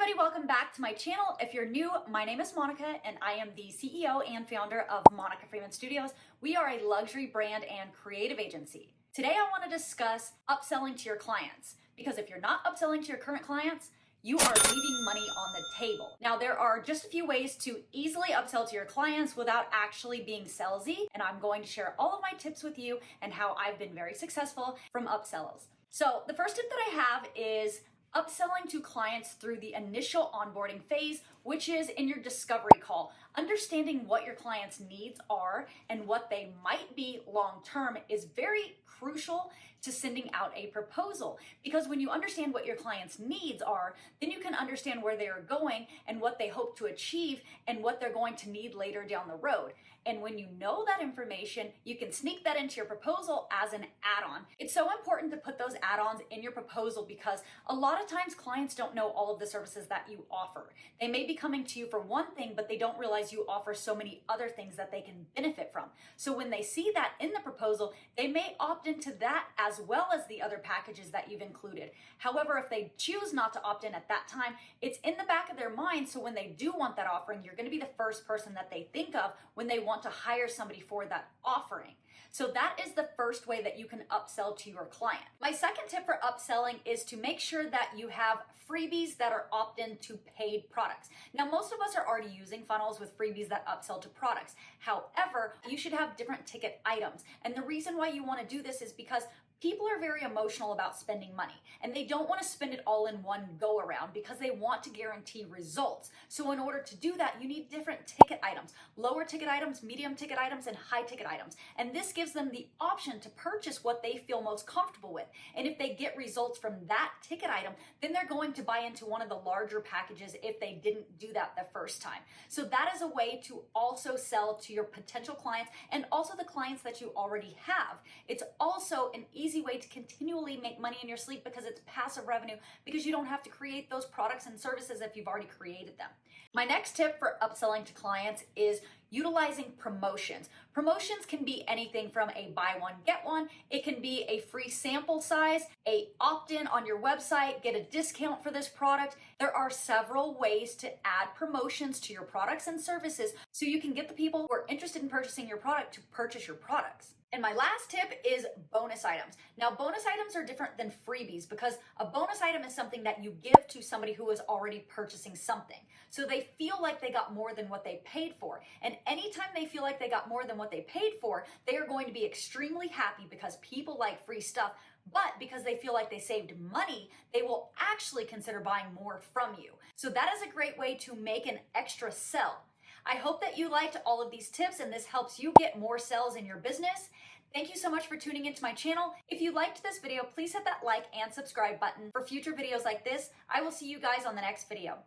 everybody, welcome back to my channel. If you're new, my name is Monica and I am the CEO and founder of Monica Freeman Studios. We are a luxury brand and creative agency. Today I want to discuss upselling to your clients, because if you're not upselling to your current clients, you are leaving money on the table. Now, there are just a few ways to easily upsell to your clients without actually being salesy, and I'm going to share all of my tips with you and how I've been very successful from upsells. So the first tip that I have is upselling to clients through the initial onboarding phase, which is in your discovery call. Understanding what your clients' needs are and what they might be long-term is very crucial to sending out a proposal, because when you understand what your clients' needs are, then you can understand where they are going and what they hope to achieve and what they're going to need later down the road. And when you know that information, you can sneak that into your proposal as an add-on. It's so important to put those add-ons in your proposal because a lot of times clients don't know all of the services that you offer. They may be coming to you for one thing, but they don't realize you offer so many other things that they can benefit from. So when they see that in the proposal, they may opt into that as well as the other packages that you've included. However, if they choose not to opt in at that time, it's in the back of their mind. So when they do want that offering, you're going to be the first person that they think of when they want to hire somebody for that offering. So that is the first way that you can upsell to your client. My second tip for upselling is to make sure that you have freebies that are opt-in to paid products. Now, most of us are already using funnels with freebies that upsell to products. However, you should have different ticket items. And the reason why you want to do this is because people are very emotional about spending money, and they don't want to spend it all in one go around because they want to guarantee results. So in order to do that, you need different ticket items, lower ticket items, medium ticket items, and high ticket items. And this gives them the option to purchase what they feel most comfortable with. And if they get results from that ticket item, then they're going to buy into one of the larger packages if they didn't do that the first time. So that is a way to also sell to your potential clients and also the clients that you already have. It's also an easy way to continually make money in your sleep because it's passive revenue, because you don't have to create those products and services if you've already created them. My next tip for upselling to clients is utilizing promotions. Promotions can be anything from a buy one, get one. It can be a free sample size, a opt-in on your website, get a discount for this product. There are several ways to add promotions to your products and services so you can get the people who are interested in purchasing your product to purchase your products. And my last tip is bonus items. Now, bonus items are different than freebies because a bonus item is something that you give to somebody who is already purchasing something. So they feel like they got more than what they paid for. And anytime they feel like they got more than what they paid for, they are going to be extremely happy because people like free stuff. But because they feel like they saved money, they will actually consider buying more from you. So that is a great way to make an extra sell. I hope that you liked all of these tips and this helps you get more sales in your business. Thank you so much for tuning into my channel. If you liked this video, please hit that like and subscribe button for future videos like this. I will see you guys on the next video.